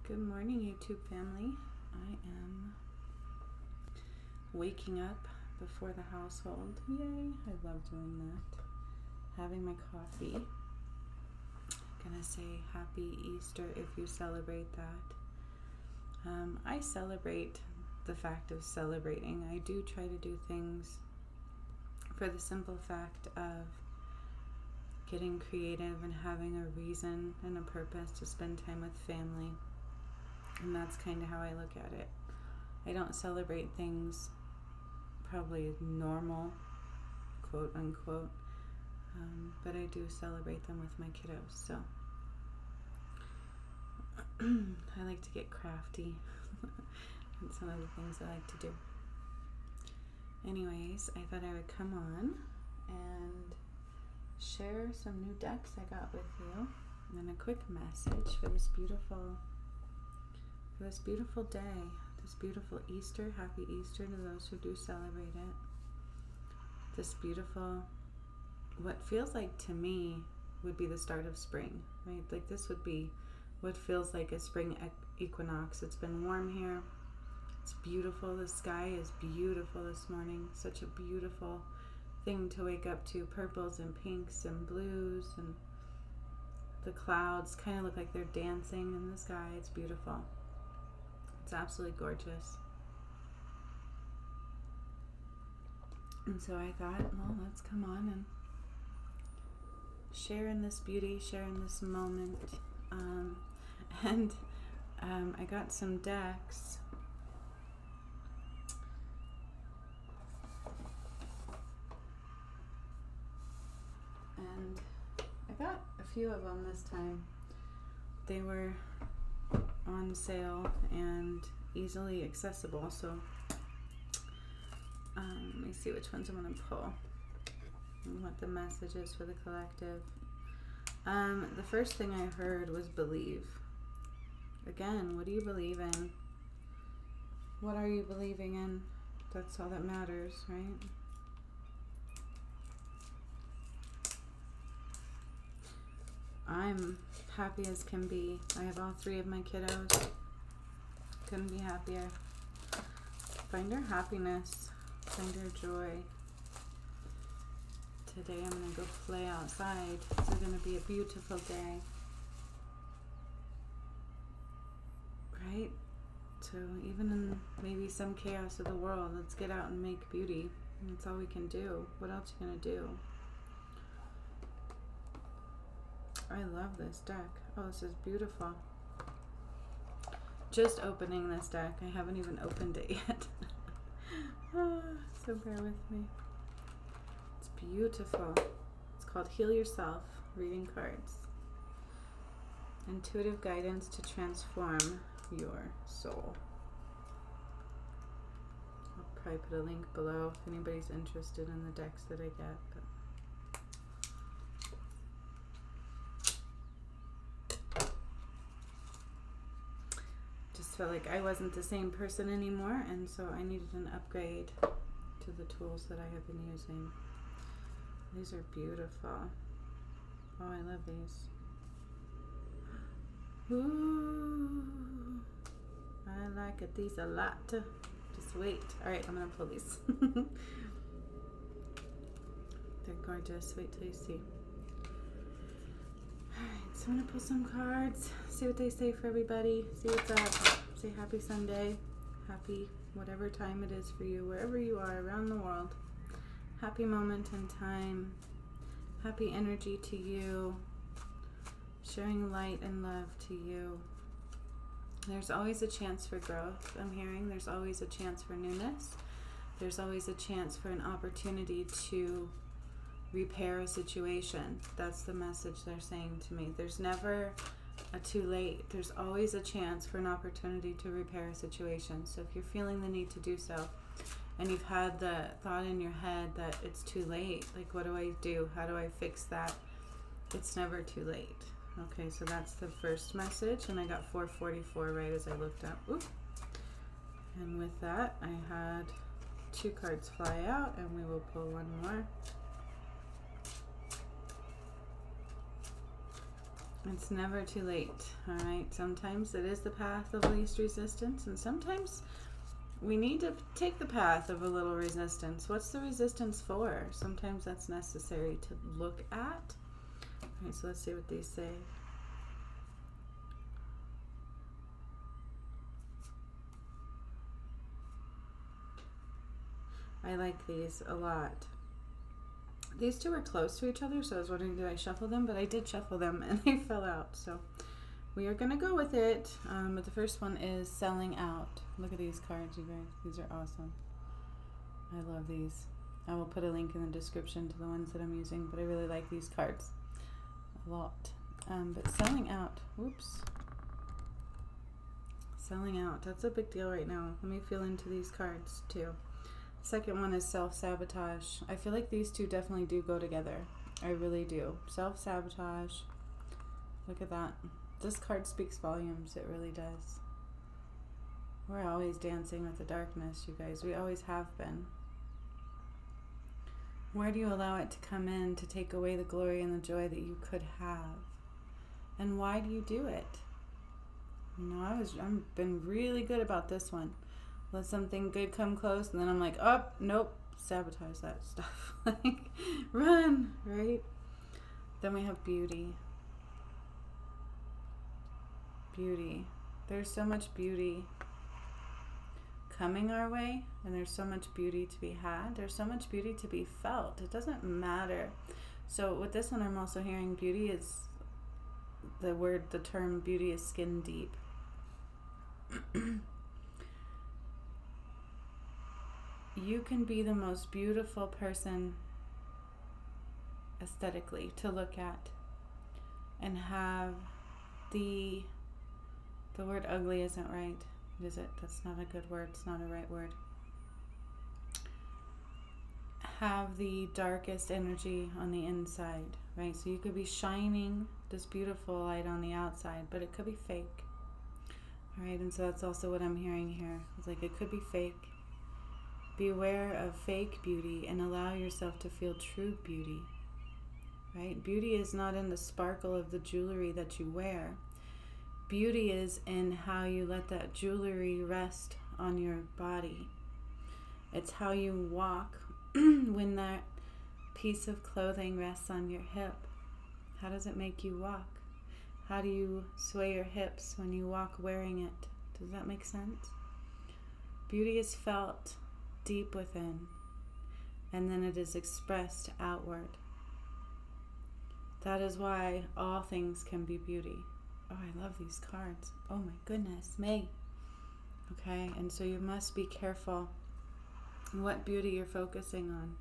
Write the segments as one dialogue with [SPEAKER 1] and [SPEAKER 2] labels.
[SPEAKER 1] Good morning, YouTube family. I am waking up before the household. Yay, I love doing that. Having my coffee. Gonna say happy Easter if you celebrate that. I celebrate the fact of celebrating. I do try to do things for the simple fact of getting creative and having a reason and a purpose to spend time with family. And that's kind of how I look at it. I don't celebrate things probably normal, quote unquote, but I do celebrate them with my kiddos. So I like to get crafty. That's one of the things I like to do. Anyways, I thought I would come on and share some new decks I got with you, and then a quick message for this beautiful day, this beautiful Easter. Happy Easter to those who do celebrate it. This beautiful, what feels like to me would be the start of spring, right? Like this would be what feels like a spring equinox. It's been warm here. It's beautiful. The sky is beautiful this morning. Such a beautiful thing to wake up to. Purples and pinks and blues, and the clouds kind of look like they're dancing in the sky. It's beautiful. It's absolutely gorgeous. And so I thought, well, let's come on and share in this beauty, share in this moment. I got some decks. And I got a few of them this time. They were on sale and easily accessible, so let me see which ones I'm going to pull and what the message is for the collective. The first thing I heard was believe. Again, what do you believe in? What are you believing in? That's all that matters, right? I'm happy as can be. I have all three of my kiddos. Couldn't be happier. Find our happiness. Find our joy. Today I'm going to go play outside. It's going to be a beautiful day. Right? So even in maybe some chaos of the world, let's get out and make beauty. That's all we can do. What else are you going to do? I love this deck. Oh, this is beautiful. Just opening this deck. I haven't even opened it yet. So bear with me. It's beautiful. It's called Heal Yourself, reading cards. Intuitive guidance to transform your soul. I'll probably put a link below if anybody's interested in the decks that I get. But felt like I wasn't the same person anymore, and so I needed an upgrade to the tools that I have been using. These are beautiful. Oh, I love these. Ooh, I like these a lot. Just wait. All right, I'm gonna pull these. They're gorgeous. Wait till you see. All right, so I'm gonna pull some cards, see what they say for everybody, see what's up. Say happy Sunday, happy whatever time it is for you, wherever you are around the world. Happy moment in time, happy energy to you, sharing light and love to you. There's always a chance for growth, I'm hearing. There's always a chance for newness. There's always a chance for an opportunity to repair a situation. That's the message they're saying to me. There's never too late. There's always a chance for an opportunity to repair a situation. So if you're feeling the need to do so, and you've had the thought in your head that it's too late, like what do I do? How do I fix that? It's never too late. Okay, so that's the first message, and I got 444 right as I looked up. Ooh. And with that, I had 2 cards fly out, and we will pull one more. It's never too late, all right? Sometimes it is the path of least resistance, and sometimes we need to take the path of a little resistance. What's the resistance for? Sometimes that's necessary to look at. All right, so let's see what these say. I like these a lot. These two are close to each other, so I was wondering, did I shuffle them? But I did shuffle them, and they fell out. So we are going to go with it. But the first one is Selling Out. Look at these cards, you guys. These are awesome. I love these. I will put a link in the description to the ones that I'm using, but I really like these cards a lot. But Selling Out. Whoops. Selling Out. That's a big deal right now. Let me feel into these cards, too. Second one is Self-Sabotage. I feel like these two definitely do go together. I really do. Self-Sabotage. Look at that. This card speaks volumes. It really does. We're always dancing with the darkness, you guys. We always have been. Where do you allow it to come in to take away the glory and the joy that you could have? And why do you do it? You know, I've been really good about this one. Let something good come close, and then I'm like, oh, nope, sabotage that stuff. Like, run, right? Then we have beauty. Beauty. There's so much beauty coming our way, and there's so much beauty to be had. There's so much beauty to be felt. It doesn't matter. So with this one, I'm also hearing beauty is, the term beauty is skin deep. You can be the most beautiful person aesthetically to look at and have the word ugly isn't right, is it? That's not a good word. It's not a right word. Have the darkest energy on the inside, right? So you could be shining this beautiful light on the outside, but it could be fake. All right, and so that's also what I'm hearing here. It's like it could be fake. Beware of fake beauty and allow yourself to feel true beauty, right? Beauty is not in the sparkle of the jewelry that you wear. Beauty is in how you let that jewelry rest on your body. It's how you walk when that piece of clothing rests on your hip. How does it make you walk? How do you sway your hips when you walk wearing it? Does that make sense? Beauty is felt deep within, and then it is expressed outward. That is why all things can be beauty. Oh, I love these cards. Oh my goodness, May. Okay, and so you must be careful what beauty you're focusing on.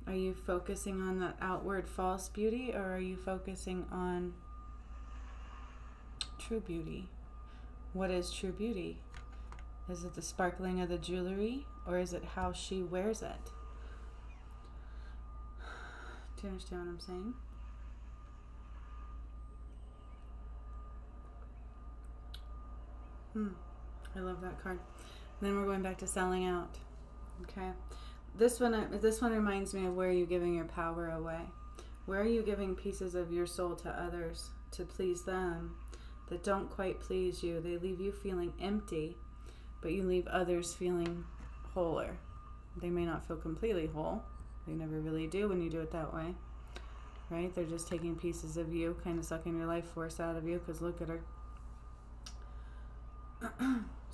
[SPEAKER 1] Are you focusing on that outward false beauty, or are you focusing on true beauty? What is true beauty? Is it the sparkling of the jewelry, or is it how she wears it? Do you understand what I'm saying? I love that card. And then we're going back to Selling Out. Okay. This one reminds me of where you're giving your power away. Where are you giving pieces of your soul to others to please them that don't quite please you? They leave you feeling empty, but you leave others feeling wholer. They may not feel completely whole. They never really do when you do it that way, right? They're just taking pieces of you, kind of sucking your life force out of you, because look at her.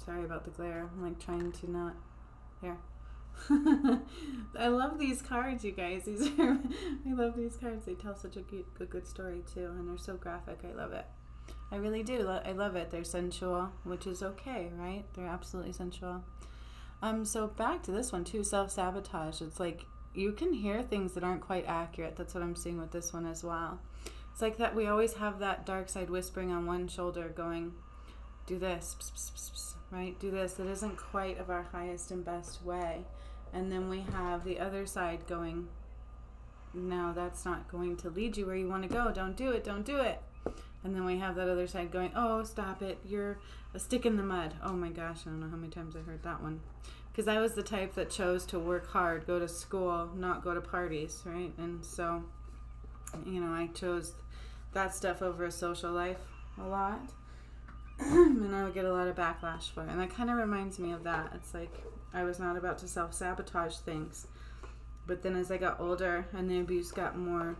[SPEAKER 1] Sorry about the glare. I'm like trying to not... There. I love these cards, you guys. I love these cards. They tell such a good story, too, and they're so graphic. I love it. I really do. I love it. They're sensual, which is okay, right? They're absolutely sensual. So back to this one too, self-sabotage. It's like you can hear things that aren't quite accurate. That's what I'm seeing with this one as well. It's like that we always have that dark side whispering on one shoulder going, do this, pss, pss, pss, pss, right? Do this. That isn't quite of our highest and best way. And then we have the other side going, no, that's not going to lead you where you want to go. Don't do it. Don't do it. And then we have that other side going, oh, stop it. You're a stick in the mud. Oh my gosh, I don't know how many times I heard that one. Because I was the type that chose to work hard, go to school, not go to parties, right? And so, you know, I chose that stuff over a social life a lot. And I would get a lot of backlash for it. And that kind of reminds me of that. It's like I was not about to self-sabotage things. But then as I got older and the abuse got more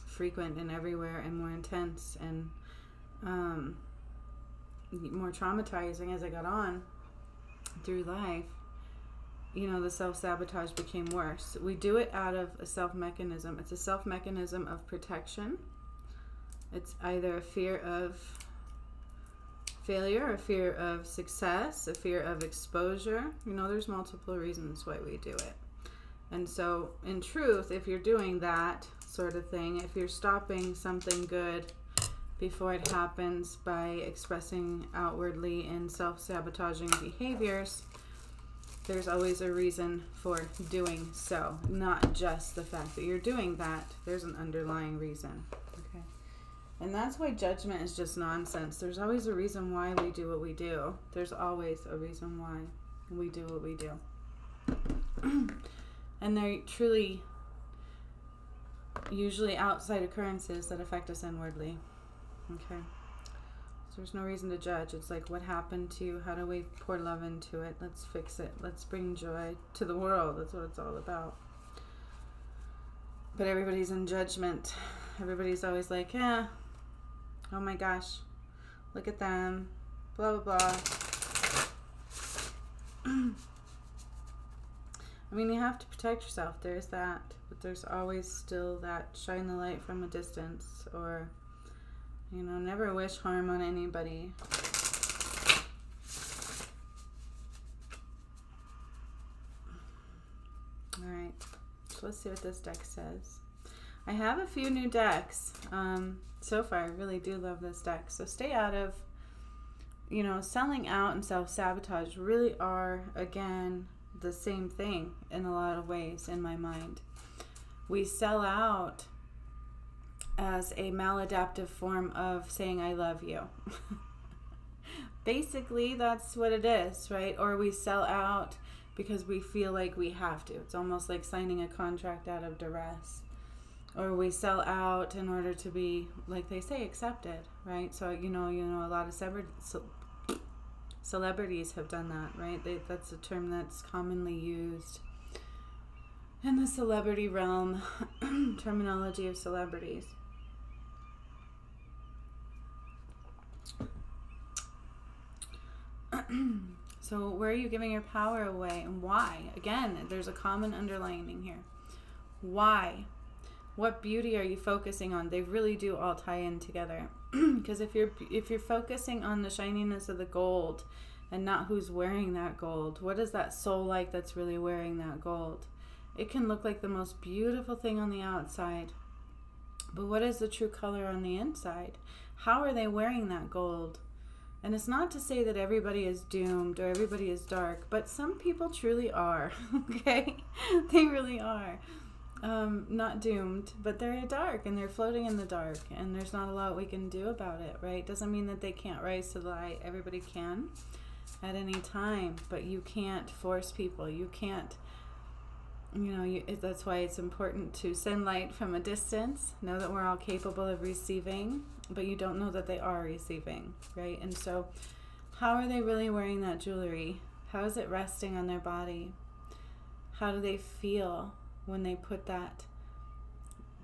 [SPEAKER 1] frequent and everywhere and more intense and more traumatizing as I got on through life, you know, the self-sabotage became worse. We do it out of a self-mechanism. It's a self-mechanism of protection. It's either a fear of failure, a fear of success, a fear of exposure. You know, there's multiple reasons why we do it. And so, in truth, if you're doing that sort of thing, if you're stopping something good before it happens by expressing outwardly in self-sabotaging behaviors, there's always a reason for doing so. Not just the fact that you're doing that. There's an underlying reason. Okay. And that's why judgment is just nonsense. There's always a reason why we do what we do. There's always a reason why we do what we do. And they're truly usually outside occurrences that affect us inwardly. Okay. So there's no reason to judge. It's like, what happened to you? How do we pour love into it? Let's fix it. Let's bring joy to the world. That's what it's all about. But everybody's in judgment. Everybody's always like, yeah, oh my gosh, look at them, blah, blah, blah. I mean, you have to protect yourself. There's that. But there's always still that shine the light from a distance, or, you know, never wish harm on anybody. Alright, so let's see what this deck says. I have a few new decks. So far, I really do love this deck. So stay out of, you know, selling out and self-sabotage really are, again, the same thing in a lot of ways in my mind. We sell out as a maladaptive form of saying I love you. Basically, that's what it is, right? Or we sell out because we feel like we have to. It's almost like signing a contract out of duress. Or we sell out in order to be, like they say, accepted, right? So, you know, a lot of celebrities have done that, right? That's a term that's commonly used in the celebrity realm, terminology of celebrities. So where are you giving your power away, and why? Again, there's a common underlining here. Why? What beauty are you focusing on? They really do all tie in together. Because if you're focusing on the shininess of the gold and not who's wearing that gold, what is that soul like that's really wearing that gold? It can look like the most beautiful thing on the outside, but what is the true color on the inside? How are they wearing that gold? And it's not to say that everybody is doomed or everybody is dark, but some people truly are, okay? They really are. Not doomed, but they're dark and they're floating in the dark, and there's not a lot we can do about it, right? Doesn't mean that they can't rise to the light. Everybody can at any time, but you can't force people. You can't, you know, that's why it's important to send light from a distance. Know that we're all capable of receiving, but you don't know that they are receiving, right? And so how are they really wearing that jewelry? How is it resting on their body? How do they feel when they put that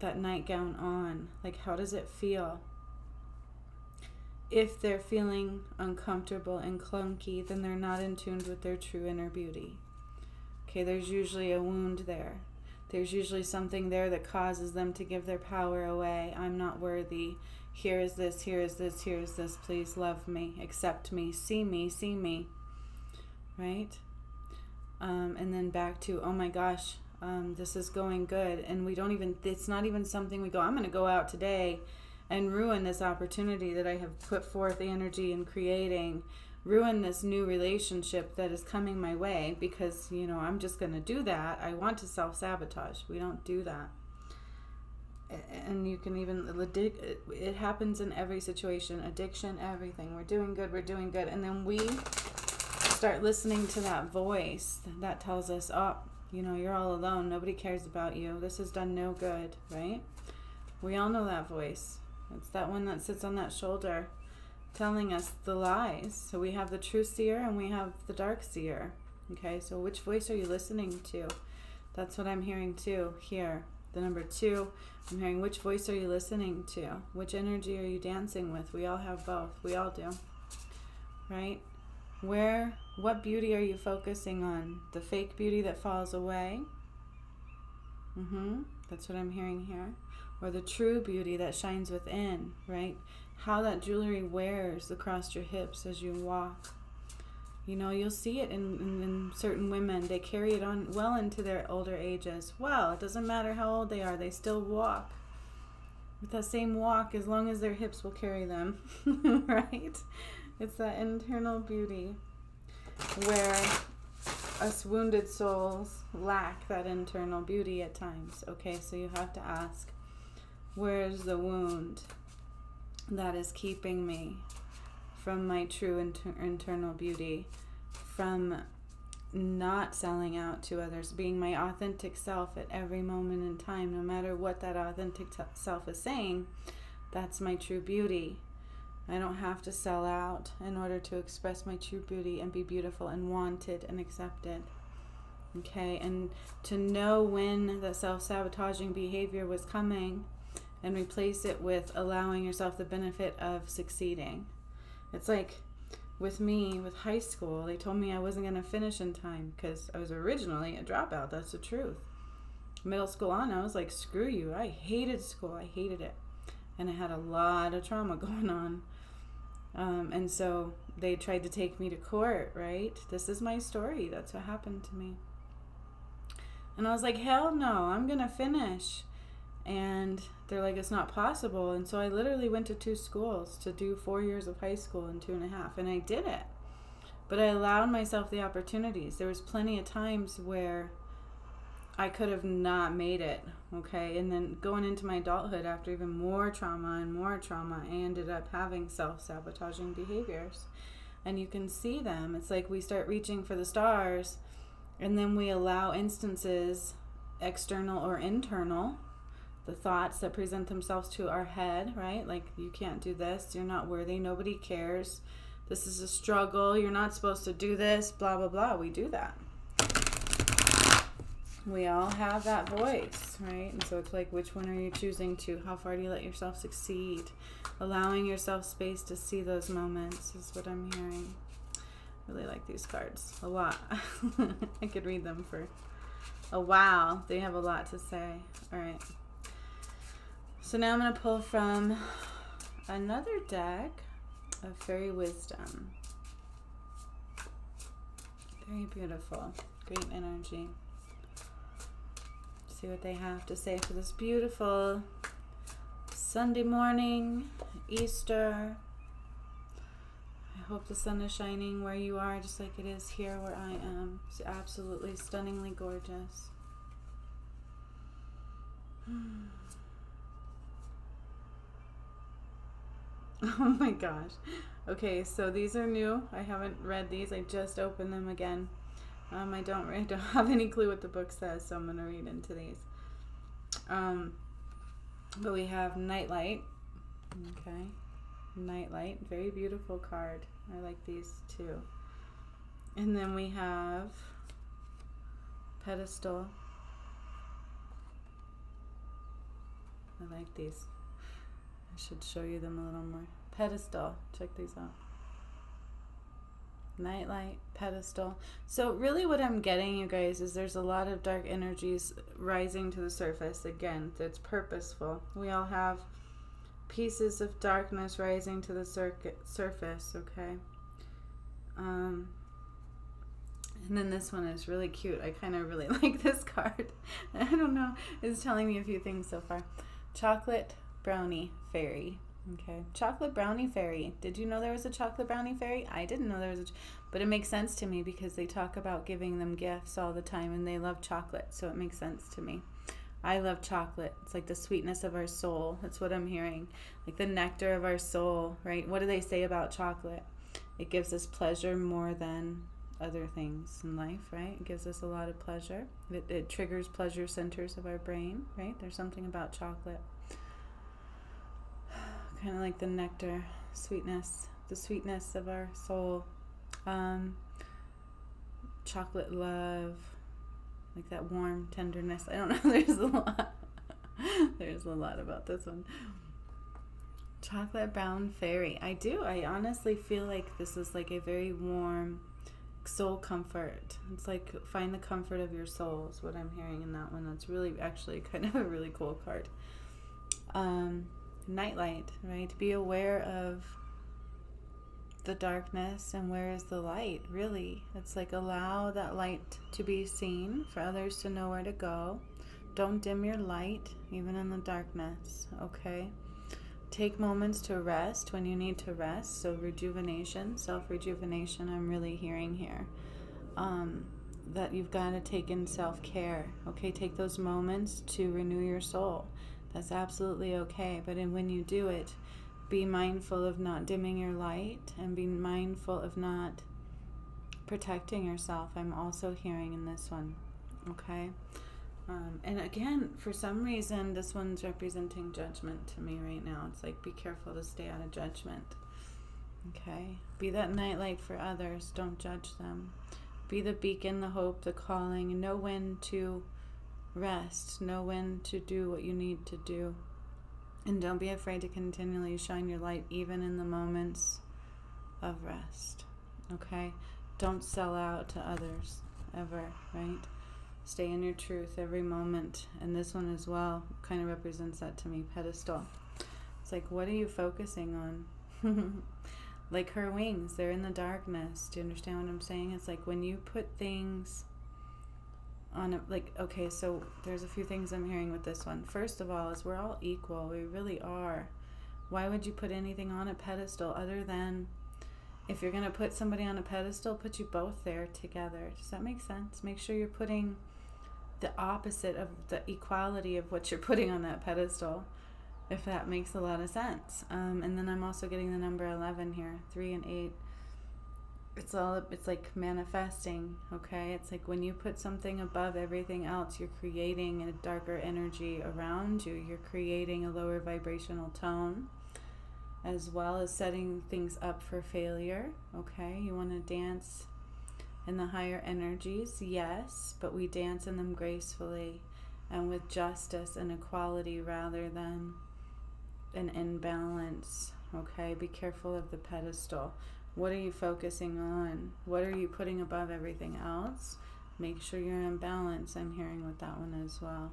[SPEAKER 1] nightgown on? Like, how does it feel? If they're feeling uncomfortable and clunky, then they're not in tune with their true inner beauty. Okay, there's usually a wound there. There's usually something there that causes them to give their power away. I'm not worthy. Here is this, here is this, here is this. Please love me, accept me, see me, right? And then back to, oh my gosh, this is going good. And we don't even, it's not even something we go, I'm going to go out today and ruin this opportunity that I have put forth the energy in creating, ruin this new relationship that is coming my way because, you know, I'm just going to do that. I want to self-sabotage. We don't do that. And you can even, it happens in every situation, addiction, everything. We're doing good. And then we start listening to that voice that tells us, oh, you know, you're all alone. Nobody cares about you. This has done no good, right? We all know that voice. It's that one that sits on that shoulder telling us the lies. So we have the true seer and we have the dark seer. Okay, so which voice are you listening to? That's what I'm hearing too here. The number 2, I'm hearing which voice are you listening to? Which energy are you dancing with? We all have both. We all do. Right? What beauty are you focusing on? The fake beauty that falls away? That's what I'm hearing here. Or the true beauty that shines within, right? How that jewelry wears across your hips as you walk. You know, you'll see it in certain women. They carry it on well into their older ages. Well, it doesn't matter how old they are. They still walk with that same walk as long as their hips will carry them, right? It's that internal beauty where us wounded souls lack that internal beauty at times. Okay, so you have to ask, where's the wound that is keeping me from my true internal beauty, from not selling out to others, being my authentic self at every moment in time, no matter what that authentic self is saying? That's my true beauty. I don't have to sell out in order to express my true beauty and be beautiful and wanted and accepted. Okay, and to know when the self-sabotaging behavior was coming and replace it with allowing yourself the benefit of succeeding. It's like with me, with high school, they told me I wasn't going to finish in time because I was originally a dropout. That's the truth. Middle school on, I was like, screw you. I hated school. I hated it. And I had a lot of trauma going on. And so they tried to take me to court, right? This is my story. That's what happened to me. And I was like, hell no, I'm going to finish. And they're like, it's not possible. And so I literally went to 2 schools to do 4 years of high school in 2.5. And I did it. But I allowed myself the opportunities. There was plenty of times where I could have not made it, okay? And then going into my adulthood after even more trauma, I ended up having self-sabotaging behaviors. And you can see them. It's like we start reaching for the stars, and then we allow instances, external or internal, the thoughts that present themselves to our head, right? Like, you can't do this, you're not worthy, nobody cares, this is a struggle, you're not supposed to do this, blah, blah, blah. We do that. We all have that voice, right? And so it's like, which one are you choosing to? How far do you let yourself succeed? Allowing yourself space to see those moments is what I'm hearing. I really like these cards a lot. I could read them for a while. They have a lot to say. All right. So now I'm going to pull from another deck of Fairy Wisdom. Very beautiful. Great energy. See what they have to say for this beautiful Sunday morning, Easter. I hope the sun is shining where you are just like it is here where I am. It's absolutely stunningly gorgeous. Oh my gosh. Okay, so these are new. I haven't read these. I just opened them again. I don't have any clue what the book says, so I'm going to read into these. But we have Nightlight. Okay. Nightlight. Very beautiful card. I like these too. And then we have Pedestal. I like these. I should show you them a little more. Pedestal. Check these out. Nightlight, Pedestal. So really what I'm getting, you guys, is there's a lot of dark energies rising to the surface. Again, it's purposeful. We all have pieces of darkness rising to the surface, okay? And then this one is really cute. I kind of really like this card. I don't know. It's telling me a few things so far. Chocolate Brownie Fairy. Okay, chocolate brownie fairy. Did you know there was a chocolate brownie fairy? I didn't know there was but it makes sense to me because they talk about giving them gifts all the time and they love chocolate, so it makes sense to me. I love chocolate. It's like the sweetness of our soul. That's what I'm hearing. Like the nectar of our soul, right? What do they say about chocolate? It gives us pleasure more than other things in life, right? It gives us a lot of pleasure. It triggers pleasure centers of our brain, right? There's something about chocolate. kind of like the nectar, sweetness, the sweetness of our soul. Chocolate love, like that warm tenderness. I don't know, there's a lot. There's a lot about this one. Chocolate brown fairy. I honestly feel like this is like a very warm soul comfort. It's like find the comfort of your soul is what I'm hearing in that one. That's really actually kind of a really cool card. Nightlight, right? Be aware of the darkness and where is the light, really. It's like allow that light to be seen for others to know where to go. Don't dim your light even in the darkness, okay? Take moments to rest when you need to rest. So rejuvenation, self-rejuvenation, I'm really hearing here. That you've got to take in self-care, okay? Take those moments to renew your soul. That's absolutely okay. But when you do it, be mindful of not dimming your light and be mindful of not protecting yourself. I'm also hearing in this one, okay? And again, for some reason, this one's representing judgment to me right now. It's like, be careful to stay out of judgment. Okay? Be that nightlight for others. Don't judge them. Be the beacon, the hope, the calling. Know when to rest. Know when to do what you need to do. And don't be afraid to continually shine your light even in the moments of rest. Okay? Don't sell out to others ever, right? Stay in your truth every moment. And this one as well kind of represents that to me, pedestal. It's like, what are you focusing on? Like her wings, they're in the darkness. Do you understand what I'm saying? It's like when you put things on a, like, okay, so there's a few things I'm hearing with this one. First of all, is we're all equal. We really are. Why would you put anything on a pedestal other than, if you're going to put somebody on a pedestal, put you both there together. Does that make sense? Make sure you're putting the opposite of the equality of what you're putting on that pedestal, if that makes a lot of sense. And then I'm also getting the number 11 here, 3 and 8. It's like manifesting, okay? It's like when you put something above everything else, you're creating a darker energy around you. You're creating a lower vibrational tone, as well as setting things up for failure, okay? You want to dance in the higher energies, yes, but we dance in them gracefully and with justice and equality rather than an imbalance, okay? Be careful of the pedestal. What are you focusing on? What are you putting above everything else? Make sure you're in balance. I'm hearing with that one as well,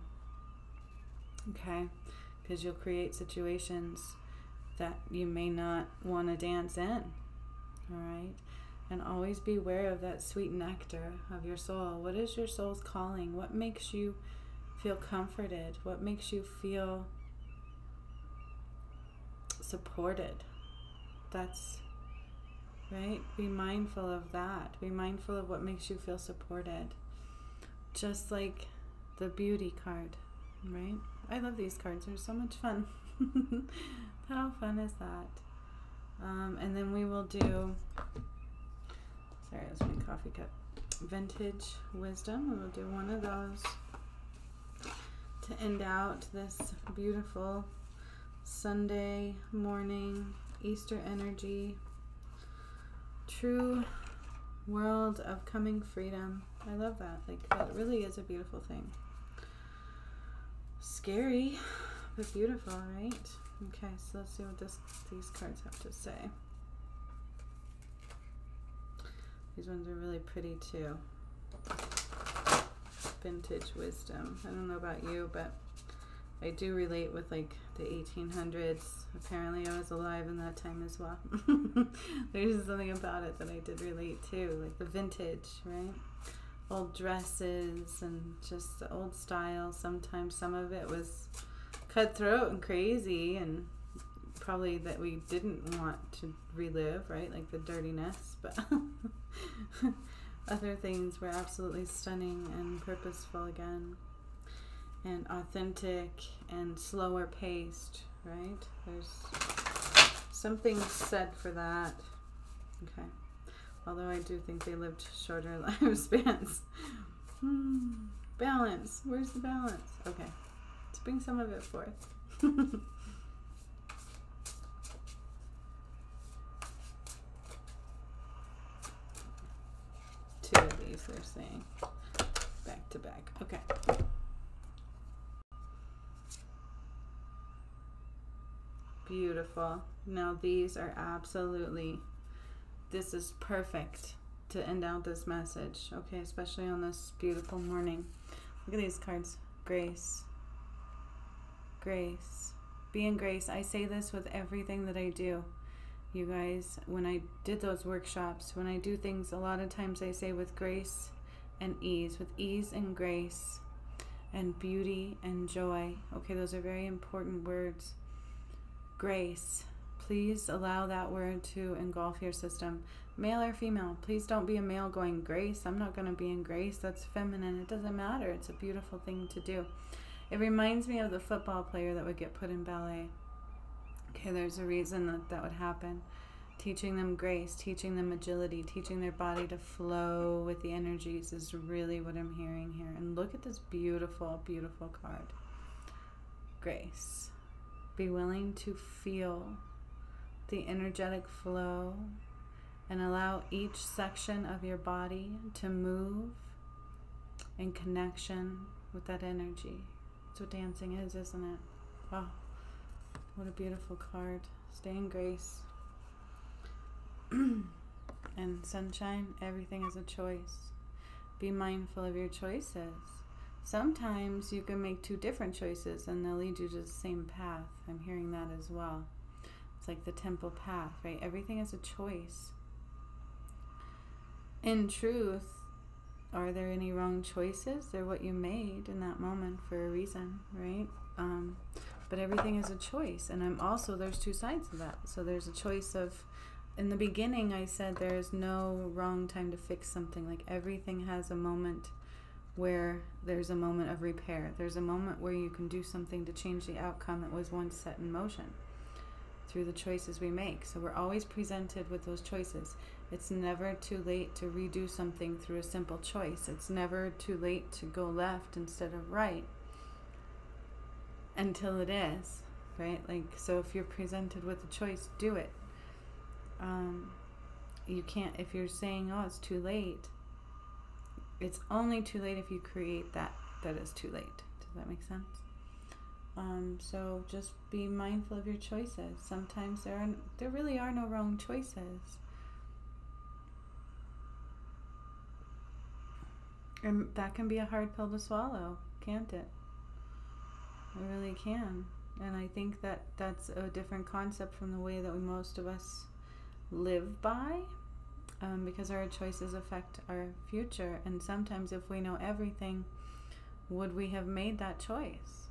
[SPEAKER 1] okay? Because you'll create situations that you may not want to dance in, all right? And always be aware of that sweet nectar of your soul. What is your soul's calling? What makes you feel comforted? What makes you feel supported? That's right. Be mindful of that. Be mindful of what makes you feel supported. Just like the beauty card, right? I love these cards. They're so much fun. How fun is that? And then we will do, sorry, that's my coffee cup. Vintage wisdom. We will do one of those to end out this beautiful Sunday morning Easter energy. True world of coming freedom. I love that. Like, that really is a beautiful thing. Scary, but beautiful, right? Okay, so let's see what these cards have to say. These ones are really pretty too. Vintage wisdom. I don't know about you, but I do relate with like the 1800s. Apparently I was alive in that time as well. There's something about it that I did relate to, like the vintage, right? Old dresses and just the old style. Sometimes some of it was cutthroat and crazy, and probably that we didn't want to relive, right? Like the dirtiness, but other things were absolutely stunning and purposeful again, and authentic and slower paced, right? There's something said for that. Okay. Although I do think they lived shorter lifespans. Balance. Where's the balance? Okay. Let's bring some of it forth. these, they're saying. Back to back. Okay. Beautiful. Now these are absolutely, this is perfect to end out this message, okay, especially on this beautiful morning. Look at these cards. Grace. Grace. Be in grace. I say this with everything that I do. You guys, when I did those workshops, when I do things, a lot of times I say with grace and ease, with ease and grace and beauty and joy. Okay, those are very important words. Grace. Please allow that word to engulf your system. Male or female, please don't be a male going grace. I'm not going to be in grace. That's feminine. It doesn't matter. It's a beautiful thing to do. It reminds me of the football player that would get put in ballet. Okay, there's a reason that that would happen. Teaching them grace, teaching them agility, teaching their body to flow with the energies is really what I'm hearing here. And look at this beautiful, beautiful card. Grace. Be willing to feel the energetic flow and allow each section of your body to move in connection with that energy. That's what dancing is, isn't it? Wow, what a beautiful card. Stay in grace. And sunshine, everything is a choice. Be mindful of your choices. Sometimes you can make two different choices and they'll lead you to the same path. I'm hearing that as well. It's like the temple path, right? Everything is a choice. In truth, are there any wrong choices? They're what you made in that moment for a reason, right? But everything is a choice. And I'm also, there's two sides of that. So there's a choice of, in the beginning I said there's no wrong time to fix something. Like everything has a moment where there's a moment of repair. There's a moment where you can do something to change the outcome that was once set in motion through the choices we make. So we're always presented with those choices. It's never too late to redo something through a simple choice. It's never too late to go left instead of right until it is, right? Like, so if you're presented with a choice, do it. You can't, if you're saying, oh, it's too late, it's only too late if you create that is too late. Does that make sense? So just be mindful of your choices. Sometimes there really are no wrong choices. And that can be a hard pill to swallow, can't it? It really can. And I think that that's a different concept from the way that most of us live by, because our choices affect our future. And sometimes if we know everything, would we have made that choice?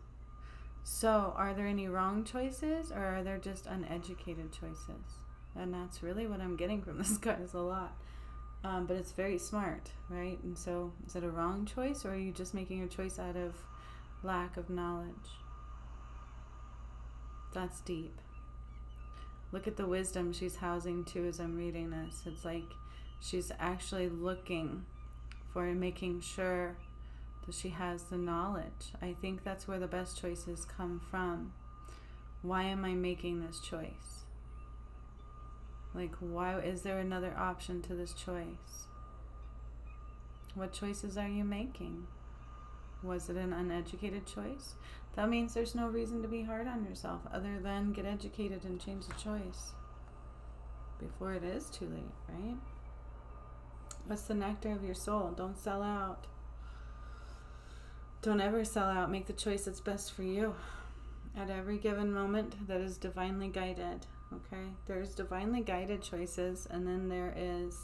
[SPEAKER 1] So are there any wrong choices, or are there just uneducated choices? And that's really what I'm getting from this guy, is a lot. But it's very smart, right? And so is it a wrong choice, or are you just making a choice out of lack of knowledge? That's deep. Look at the wisdom she's housing too as I'm reading this. It's like she's actually looking for and making sure that she has the knowledge. I think that's where the best choices come from. Why am I making this choice? Like, why is there another option to this choice? What choices are you making? Was it an uneducated choice? That means there's no reason to be hard on yourself other than get educated and change the choice before it is too late, right? What's the nectar of your soul? Don't sell out. Don't ever sell out. Make the choice that's best for you at every given moment that is divinely guided. Okay, there's divinely guided choices, and then there is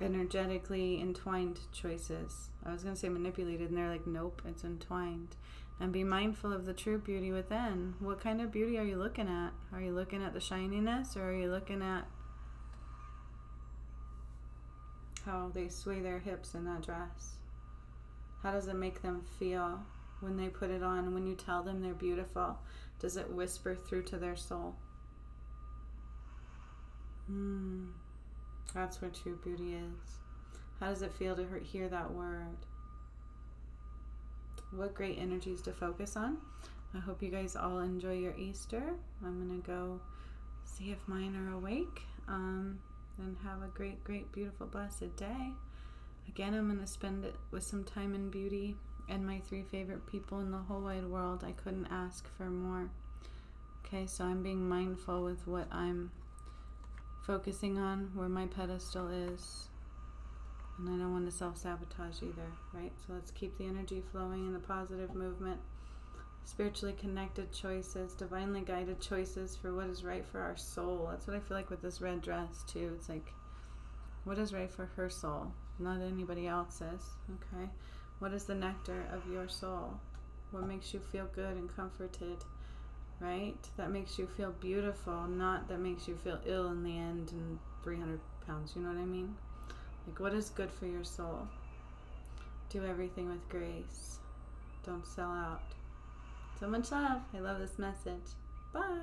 [SPEAKER 1] energetically entwined choices. I was going to say manipulated, and they're like, nope, it's entwined. And be mindful of the true beauty within. What kind of beauty are you looking at? Are you looking at the shininess, or are you looking at how they sway their hips in that dress? How does it make them feel when they put it on? When you tell them they're beautiful, does it whisper through to their soul? That's where true beauty is. How does it feel to hear that word? What great energies to focus on. I hope you guys all enjoy your Easter. I'm going to go see if mine are awake. And have a great, great, beautiful, blessed day. Again, I'm going to spend it with some time in beauty and my 3 favorite people in the whole wide world. I couldn't ask for more. Okay, so I'm being mindful with what I'm focusing on, where my pedestal is. And I don't want to self-sabotage either, right? So let's keep the energy flowing in the positive movement. Spiritually connected choices, divinely guided choices for what is right for our soul. That's what I feel like with this red dress too. It's like, what is right for her soul, not anybody else's, okay? What is the nectar of your soul? What makes you feel good and comforted, right? That makes you feel beautiful, not that makes you feel ill in the end and 300 pounds, you know what I mean? Like, what is good for your soul? Do everything with grace. Don't sell out. So much love. I love this message. Bye.